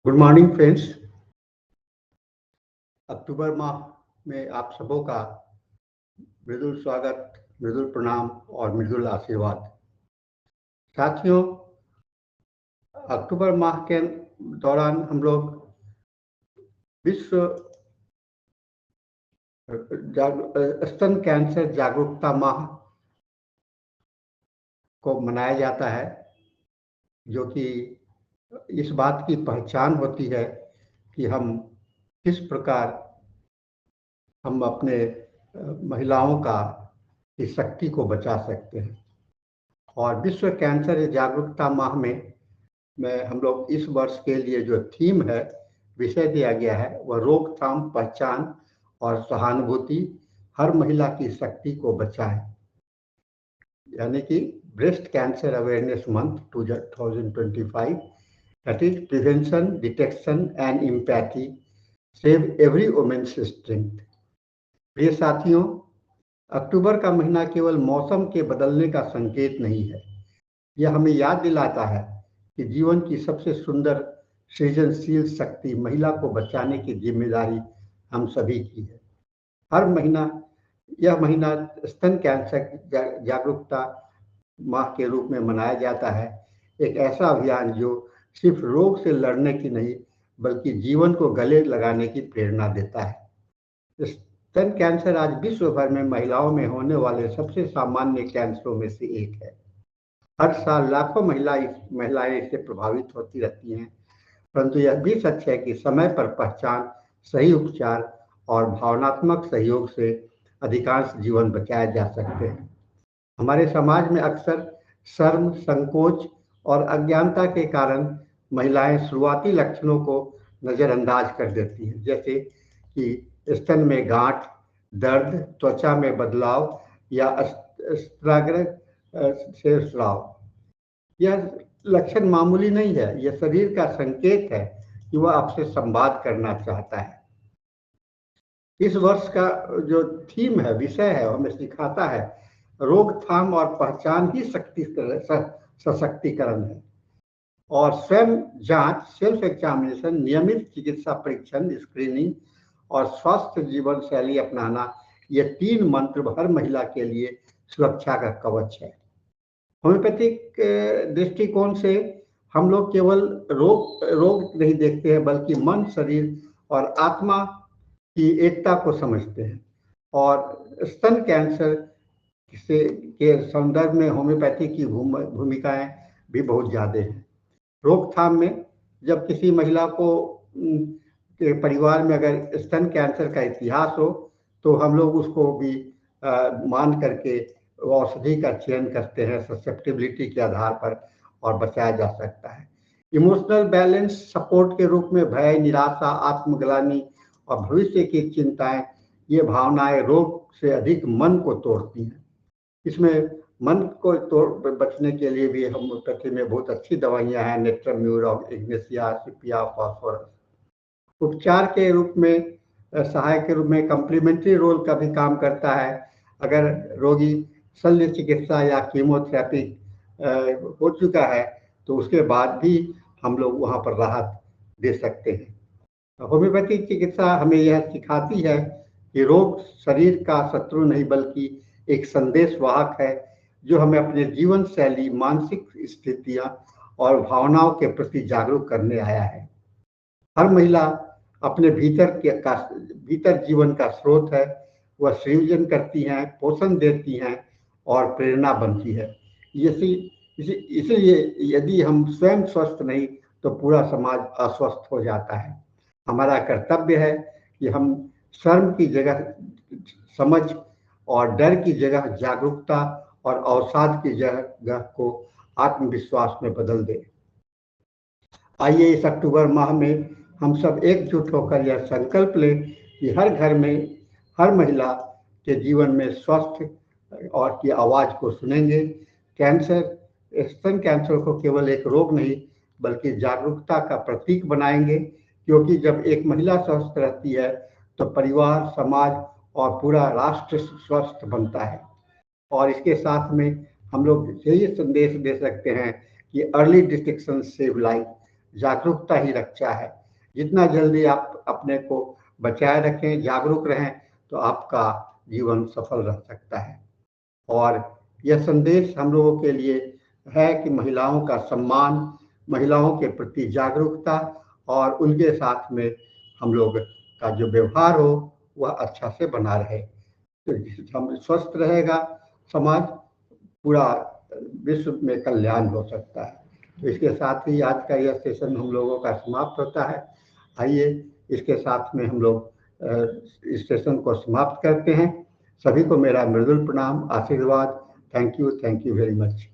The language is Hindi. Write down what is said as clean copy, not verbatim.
Good morning friends. अक्टूबर माह में आप सबों का मृदुल स्वागत, मृदुल प्रणाम और मृदुल आशीर्वाद। साथियों, अक्टूबर माह के दौरान हम लोग विश्व स्तन कैंसर जागरूकता माह को मनाया जाता है, जो कि इस बात की पहचान होती है कि हम किस प्रकार हम अपने महिलाओं का की शक्ति को बचा सकते हैं। और विश्व कैंसर जागरूकता माह में हम लोग इस वर्ष के लिए जो थीम है, विषय दिया गया है, वह रोकथाम, पहचान और सहानुभूति, हर महिला की शक्ति को बचाएं, यानी कि breast cancer awareness month 2025, that is prevention, detection and empathy, save every women's strength. प्रिय साथियों, अक्टूबर का महीना केवल मौसम के बदलने का संकेत नहीं है, यह हमें याद दिलाता है कि जीवन की सबसे सुंदर सृजनशील शक्ति महिला को बचाने की जिम्मेदारी हम सभी की है। यह महीना स्तन कैंसर जागरूकता माह के रूप में मनाया जाता है, एक ऐसा अभियान जो सिर्फ रोग से लड़ने की नहीं बल्कि जीवन को गले लगाने की प्रेरणा देता है। स्तन कैंसर आज विश्व भर में महिलाओं में होने वाले सबसे सामान्य कैंसरों में से एक है। हर साल लाखों महिलाएं इससे प्रभावित होती रहती हैं, परंतु यह भी सच है कि समय पर पहचान, सही उपचार और भावनात्मक सहयोग से अधिकांश जीवन बचाए जा सकते हैं। हमारे समाज में अक्सर शर्म, संकोच और अज्ञानता के कारण महिलाएं शुरुआती लक्षणों को नजरअंदाज कर देती हैं, जैसे कि स्तन में गांठ, दर्द, त्वचा में बदलाव या स्तनाग्र से स्राव। यह लक्षण मामूली नहीं है, यह शरीर का संकेत है कि वह आपसे संवाद करना चाहता है। इस वर्ष का जो थीम है, विषय है, हमें सिखाता है रोकथाम और पहचान ही सशक्तिकरण है। और स्वयं जांच, सेल्फ एग्जामिनेशन, नियमित चिकित्सा परीक्षण, स्क्रीनिंग और स्वस्थ जीवन शैली अपनाना, ये 3 मंत्र हर महिला के लिए सुरक्षा का कवच है। होम्योपैथिक दृष्टिकोण से हम लोग केवल रोग नहीं देखते हैं, बल्कि मन, शरीर और आत्मा की एकता को समझते हैं। और स्तन कैंसर के संदर्भ में होम्योपैथी की भूमिकाएं भी बहुत ज़्यादा हैं। रोकथाम में जब किसी महिला को के परिवार में अगर स्तन कैंसर का इतिहास हो, तो हम लोग उसको भी मान करके औषधि का चयन करते हैं ससेप्टिबिलिटी के आधार पर, और बचाया जा सकता है। इमोशनल बैलेंस सपोर्ट के रूप में भय, निराशा, आत्मग्लानि और भविष्य की चिंताएं, ये भावनाएं रोग से अधिक मन को तोड़ती हैं। इसमें मन को बचने के लिए भी होम्योपैथी में बहुत अच्छी दवाइयां हैं, नेट्रम्यूर और इग्नेसिया, सिपिया, फॉस्फोरस। उपचार के रूप में, सहायक के रूप में कम्प्लीमेंट्री रोल का भी काम करता है। अगर रोगी शल्य चिकित्सा या कीमोथेरेपी हो चुका है, तो उसके बाद भी हम लोग वहाँ पर राहत दे सकते हैं। होम्योपैथी चिकित्सा हमें यह सिखाती है कि रोग शरीर का शत्रु नहीं बल्कि एक संदेश वाहक है, जो हमें अपने जीवन शैली, मानसिक स्थितियां और भावनाओं के प्रति जागरूक करने आया है। हर महिला अपने भीतर जीवन का स्रोत है, वह सृजन करती हैं, पोषण देती हैं और प्रेरणा बनती है। इसलिए यदि हम स्वयं स्वस्थ नहीं तो पूरा समाज अस्वस्थ हो जाता है। हमारा कर्तव्य है कि हम शर्म की जगह समझ और डर की जगह जागरूकता और अवसाद की जगह को आत्मविश्वास में बदल दें। आइए इस अक्टूबर माह में हम सब एकजुट होकर यह संकल्प लें कि हर घर में हर महिला के जीवन में स्वस्थ और की आवाज़ को सुनेंगे। स्तन कैंसर को केवल एक रोग नहीं बल्कि जागरूकता का प्रतीक बनाएंगे, क्योंकि जब एक महिला स्वस्थ रहती है तो परिवार, समाज और पूरा राष्ट्र स्वस्थ बनता है। और इसके साथ में हम लोग यही संदेश दे सकते हैं कि अर्ली डिटेक्शन सेव लाइफ, जागरूकता ही रक्षा है। जितना जल्दी आप अपने को बचाए रखें, जागरूक रहें, तो आपका जीवन सफल रह सकता है। और यह संदेश हम लोगों के लिए है कि महिलाओं का सम्मान, महिलाओं के प्रति जागरूकता और उनके साथ में हम लोग का जो व्यवहार हो वह अच्छा से बना रहे। तो हम स्वस्थ रहेगा समाज, पूरा विश्व में कल्याण हो सकता है। तो इसके साथ ही आज का यह सेशन हम लोगों का समाप्त होता है। आइए इसके साथ में हम लोग इस सेशन को समाप्त करते हैं। सभी को मेरा मृदुल प्रणाम, आशीर्वाद। Thank you very much.